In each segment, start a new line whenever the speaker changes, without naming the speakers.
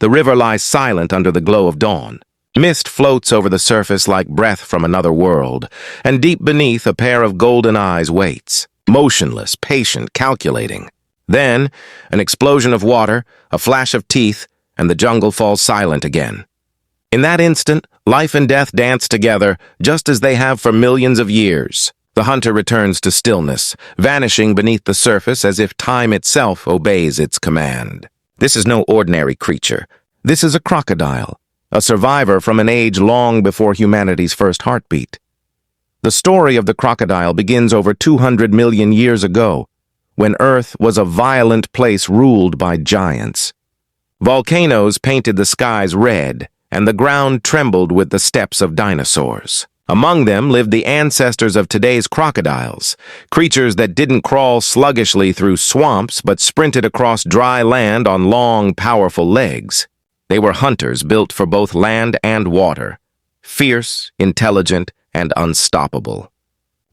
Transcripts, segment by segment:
The river lies silent under the glow of dawn. Mist floats over the surface like breath from another world, and deep beneath a pair of golden eyes waits, motionless, patient, calculating. Then, an explosion of water, a flash of teeth, and the jungle falls silent again. In that instant, life and death dance together, just as they have for millions of years. The hunter returns to stillness, vanishing beneath the surface as if time itself obeys its command. This is no ordinary creature. This is a crocodile, a survivor from an age long before humanity's first heartbeat. The story of the crocodile begins over 200 million years ago, when Earth was a violent place ruled by giants. Volcanoes painted the skies red, and the ground trembled with the steps of dinosaurs. Among them lived the ancestors of today's crocodiles, creatures that didn't crawl sluggishly through swamps but sprinted across dry land on long, powerful legs. They were hunters built for both land and water, fierce, intelligent, and unstoppable.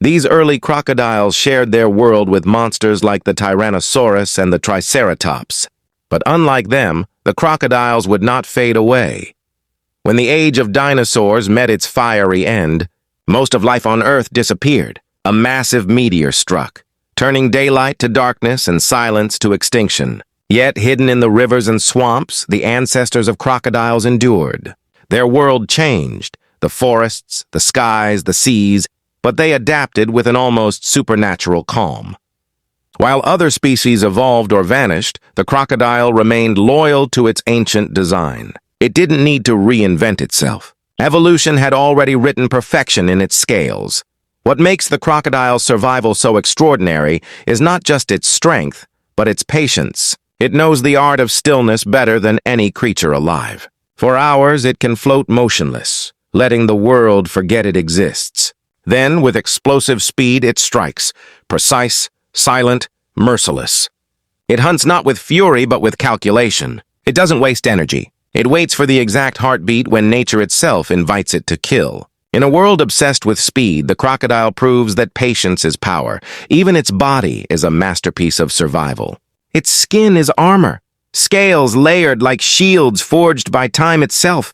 These early crocodiles shared their world with monsters like the Tyrannosaurus and the Triceratops. But unlike them, the crocodiles would not fade away. When the age of dinosaurs met its fiery end, most of life on Earth disappeared. A massive meteor struck, turning daylight to darkness and silence to extinction. Yet, hidden in the rivers and swamps, the ancestors of crocodiles endured. Their world changed, the forests, the skies, the seas, but they adapted with an almost supernatural calm. While other species evolved or vanished, the crocodile remained loyal to its ancient design. It didn't need to reinvent itself. Evolution had already written perfection in its scales. What makes the crocodile's survival so extraordinary is not just its strength, but its patience. It knows the art of stillness better than any creature alive. For hours, it can float motionless, letting the world forget it exists. Then, with explosive speed, it strikes, precise, silent, merciless. It hunts not with fury, but with calculation. It doesn't waste energy. It waits for the exact heartbeat when nature itself invites it to kill. In a world obsessed with speed, the crocodile proves that patience is power. Even its body is a masterpiece of survival. Its skin is armor, scales layered like shields forged by time itself.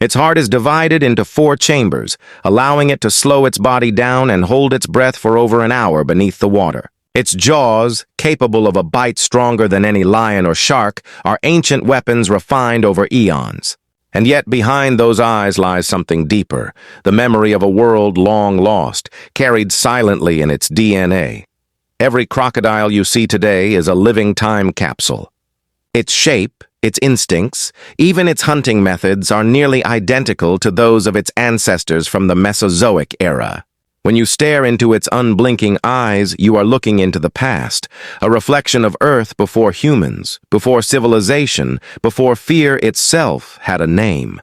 Its heart is divided into 4 chambers, allowing it to slow its body down and hold its breath for over an hour beneath the water. Its jaws, capable of a bite stronger than any lion or shark, are ancient weapons refined over eons. And yet behind those eyes lies something deeper, the memory of a world long lost, carried silently in its DNA. Every crocodile you see today is a living time capsule. Its shape, its instincts, even its hunting methods are nearly identical to those of its ancestors from the Mesozoic era. When you stare into its unblinking eyes, you are looking into the past, a reflection of Earth before humans, before civilization, before fear itself had a name.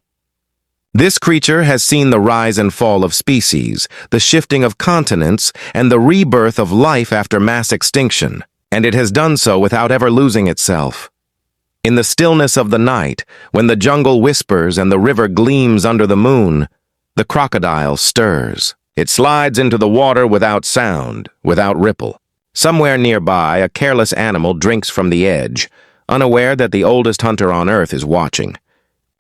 This creature has seen the rise and fall of species, the shifting of continents, and the rebirth of life after mass extinction, and it has done so without ever losing itself. In the stillness of the night, when the jungle whispers and the river gleams under the moon, the crocodile stirs. It slides into the water without sound, without ripple. Somewhere nearby, a careless animal drinks from the edge, unaware that the oldest hunter on Earth is watching.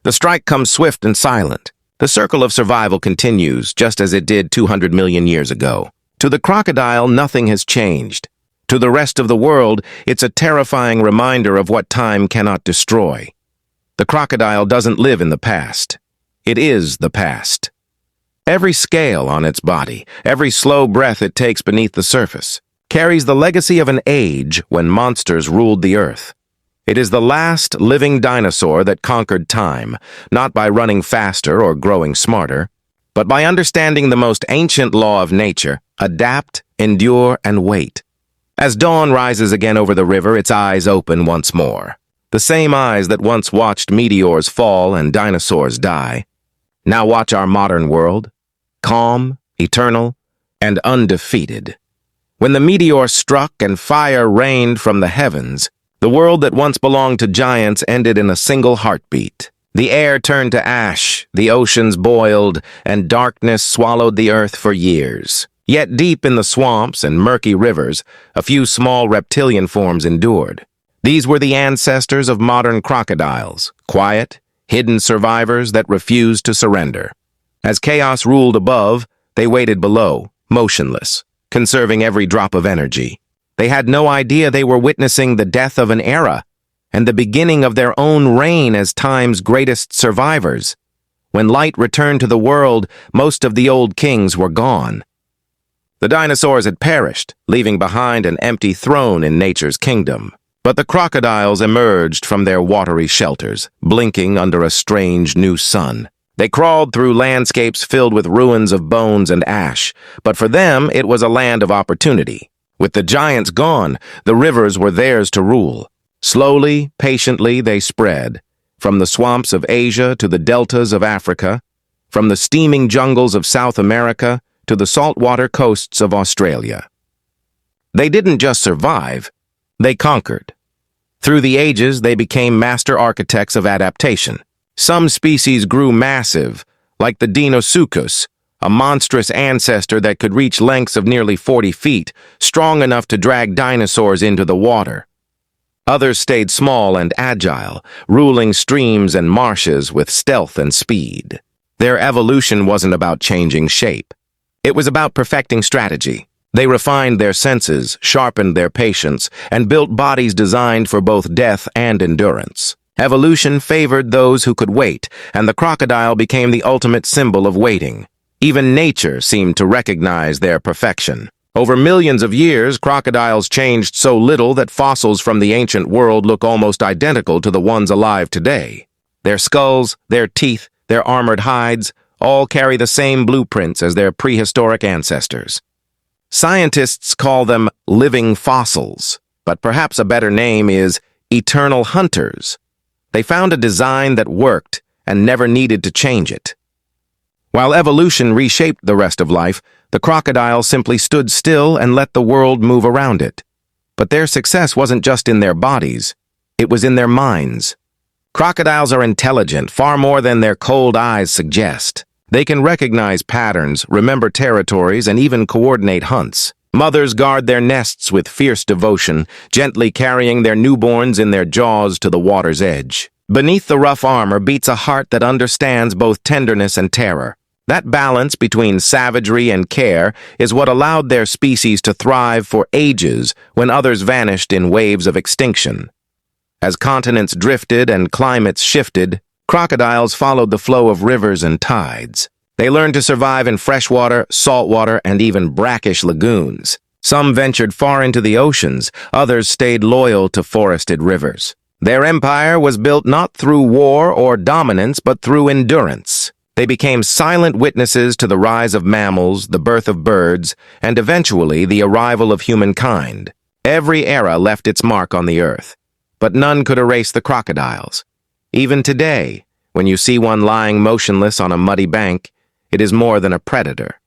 The strike comes swift and silent. The circle of survival continues, just as it did 200 million years ago. To the crocodile, nothing has changed. To the rest of the world, it's a terrifying reminder of what time cannot destroy. The crocodile doesn't live in the past. It is the past. Every scale on its body, every slow breath it takes beneath the surface, carries the legacy of an age when monsters ruled the earth. It is the last living dinosaur that conquered time, not by running faster or growing smarter, but by understanding the most ancient law of nature: adapt, endure, and wait. As dawn rises again over the river, its eyes open once more. The same eyes that once watched meteors fall and dinosaurs die, now watch our modern world, calm, eternal, and undefeated. When the meteor struck and fire rained from the heavens, the world that once belonged to giants ended in a single heartbeat. The air turned to ash, the oceans boiled, and darkness swallowed the earth for years. Yet deep in the swamps and murky rivers, a few small reptilian forms endured. These were the ancestors of modern crocodiles, quiet, hidden survivors that refused to surrender. As chaos ruled above, they waited below, motionless, conserving every drop of energy. They had no idea they were witnessing the death of an era and the beginning of their own reign as time's greatest survivors. When light returned to the world, most of the old kings were gone. The dinosaurs had perished, leaving behind an empty throne in nature's kingdom. But the crocodiles emerged from their watery shelters, blinking under a strange new sun. They crawled through landscapes filled with ruins of bones and ash, but for them it was a land of opportunity. With the giants gone, the rivers were theirs to rule. Slowly, patiently they spread, from the swamps of Asia to the deltas of Africa, from the steaming jungles of South America to the saltwater coasts of Australia. They didn't just survive, they conquered. Through the ages, they became master architects of adaptation. Some species grew massive, like the Dinosaurs, a monstrous ancestor that could reach lengths of nearly 40 feet, strong enough to drag dinosaurs into the water. Others stayed small and agile, ruling streams and marshes with stealth and speed. Their evolution wasn't about changing shape. It was about perfecting strategy. They refined their senses, sharpened their patience, and built bodies designed for both death and endurance. Evolution favored those who could wait, and the crocodile became the ultimate symbol of waiting. Even nature seemed to recognize their perfection. Over millions of years, crocodiles changed so little that fossils from the ancient world look almost identical to the ones alive today. Their skulls, their teeth, their armored hides, all carry the same blueprints as their prehistoric ancestors. Scientists call them living fossils, but perhaps a better name is eternal hunters. They found a design that worked and never needed to change it. While evolution reshaped the rest of life, the crocodile simply stood still and let the world move around it. But their success wasn't just in their bodies, it was in their minds. Crocodiles are intelligent, far more than their cold eyes suggest. They can recognize patterns, remember territories, and even coordinate hunts. Mothers guard their nests with fierce devotion, gently carrying their newborns in their jaws to the water's edge. Beneath the rough armor beats a heart that understands both tenderness and terror. That balance between savagery and care is what allowed their species to thrive for ages when others vanished in waves of extinction. As continents drifted and climates shifted, crocodiles followed the flow of rivers and tides. They learned to survive in freshwater, saltwater, and even brackish lagoons. Some ventured far into the oceans, others stayed loyal to forested rivers. Their empire was built not through war or dominance, but through endurance. They became silent witnesses to the rise of mammals, the birth of birds, and eventually the arrival of humankind. Every era left its mark on the earth, but none could erase the crocodiles. Even today, when you see one lying motionless on a muddy bank, it is more than a predator.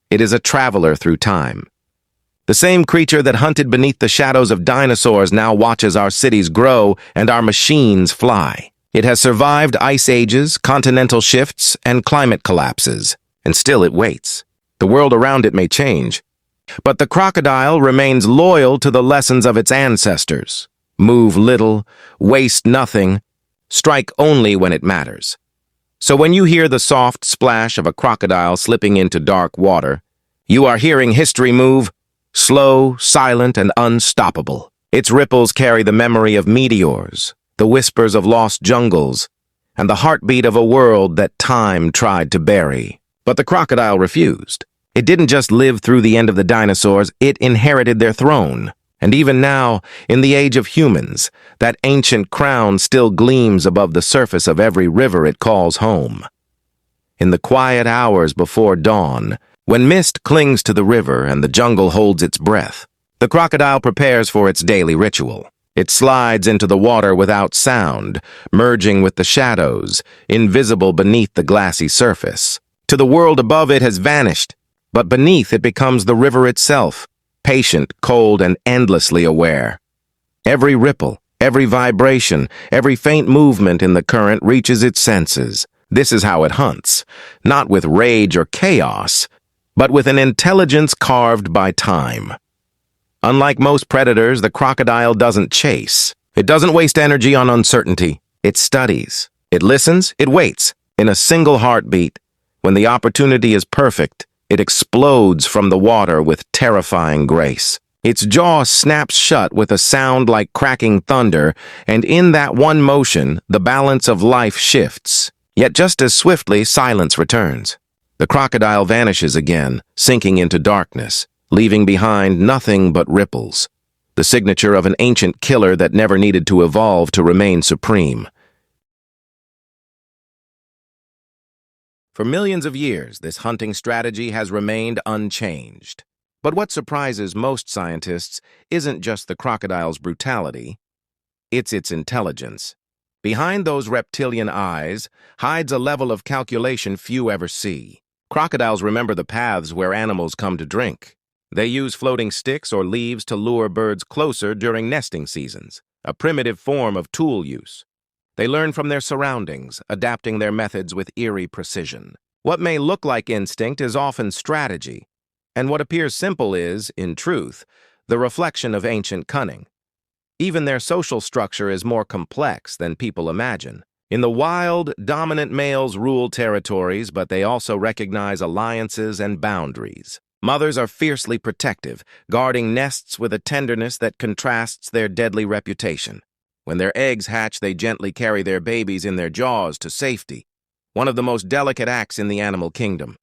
It is a traveler through time. The same creature that hunted beneath the shadows of dinosaurs now watches our cities grow and our machines fly. It has survived ice ages, continental shifts, and climate collapses, and still it waits. The world around it may change, but the crocodile remains loyal to the lessons of its ancestors. Move little, waste nothing, strike only when it matters. So when you hear the soft splash of a crocodile slipping into dark water, you are hearing history move, slow, silent, and unstoppable. Its ripples carry the memory of meteors, the whispers of lost jungles, and the heartbeat of a world that time tried to bury. But the crocodile refused. It didn't just live through the end of the dinosaurs, it inherited their throne. And even now, in the age of humans, that ancient crown still gleams above the surface of every river it calls home. In the quiet hours before dawn, when mist clings to the river and the jungle holds its breath, the crocodile prepares for its daily ritual. It slides into the water without sound, merging with the shadows, invisible beneath the glassy surface. To the world above it has vanished, but beneath it becomes the river itself, patient, cold, and endlessly aware. Every ripple, every vibration, every faint movement in the current reaches its senses. This is how it hunts, not with rage or chaos, but with an intelligence carved by time. Unlike most predators, the crocodile doesn't chase. It doesn't waste energy on uncertainty. It studies. It listens. It waits. In a single heartbeat, when the opportunity is perfect, it explodes from the water with terrifying grace. Its jaw snaps shut with a sound like cracking thunder, and in that one motion, the balance of life shifts. Yet just as swiftly, silence returns. The crocodile vanishes again, sinking into darkness, leaving behind nothing but ripples, the signature of an ancient killer that never needed to evolve to remain supreme. For millions of years, this hunting strategy has remained unchanged. But what surprises most scientists isn't just the crocodile's brutality, it's its intelligence. Behind those reptilian eyes hides a level of calculation few ever see. Crocodiles remember the paths where animals come to drink. They use floating sticks or leaves to lure birds closer during nesting seasons, a primitive form of tool use. They learn from their surroundings, adapting their methods with eerie precision. What may look like instinct is often strategy, and what appears simple is, in truth, the reflection of ancient cunning. Even their social structure is more complex than people imagine. In the wild, dominant males rule territories, but they also recognize alliances and boundaries. Mothers are fiercely protective, guarding nests with a tenderness that contrasts their deadly reputation. When their eggs hatch, they gently carry their babies in their jaws to safety, one of the most delicate acts in the animal kingdom.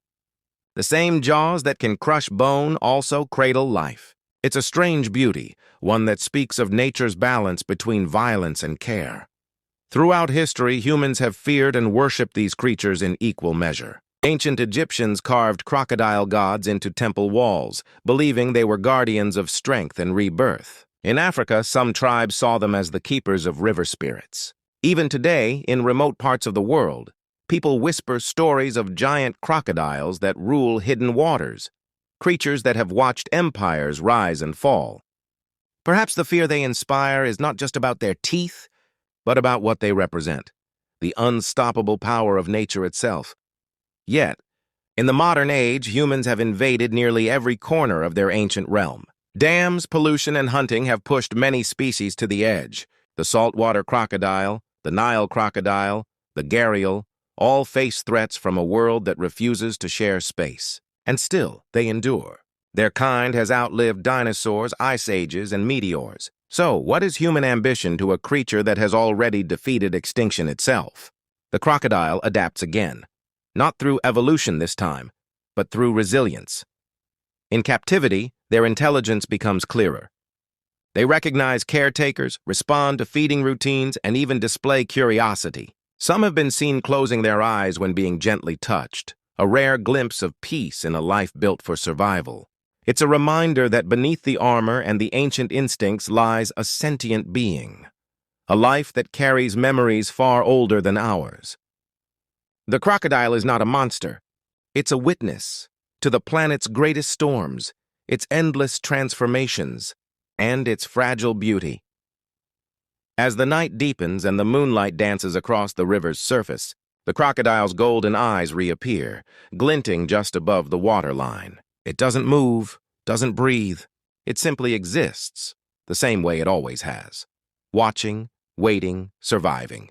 The same jaws that can crush bone also cradle life. It's a strange beauty, one that speaks of nature's balance between violence and care. Throughout history, humans have feared and worshipped these creatures in equal measure. Ancient Egyptians carved crocodile gods into temple walls, believing they were guardians of strength and rebirth. In Africa, some tribes saw them as the keepers of river spirits. Even today, in remote parts of the world, people whisper stories of giant crocodiles that rule hidden waters, creatures that have watched empires rise and fall. Perhaps the fear they inspire is not just about their teeth, but about what they represent, the unstoppable power of nature itself. Yet, in the modern age, humans have invaded nearly every corner of their ancient realm. Dams, pollution, and hunting have pushed many species to the edge. The saltwater crocodile, the Nile crocodile, the gharial, all face threats from a world that refuses to share space. And still, they endure. Their kind has outlived dinosaurs, ice ages, and meteors. So, what is human ambition to a creature that has already defeated extinction itself? The crocodile adapts again. Not through evolution this time, but through resilience. In captivity, their intelligence becomes clearer. They recognize caretakers, respond to feeding routines, and even display curiosity. Some have been seen closing their eyes when being gently touched, a rare glimpse of peace in a life built for survival. It's a reminder that beneath the armor and the ancient instincts lies a sentient being, a life that carries memories far older than ours. The crocodile is not a monster. It's a witness to the planet's greatest storms, its endless transformations, and its fragile beauty. As the night deepens and the moonlight dances across the river's surface, the crocodile's golden eyes reappear, glinting just above the waterline. It doesn't move, doesn't breathe. It simply exists, the same way it always has. Watching, waiting, surviving.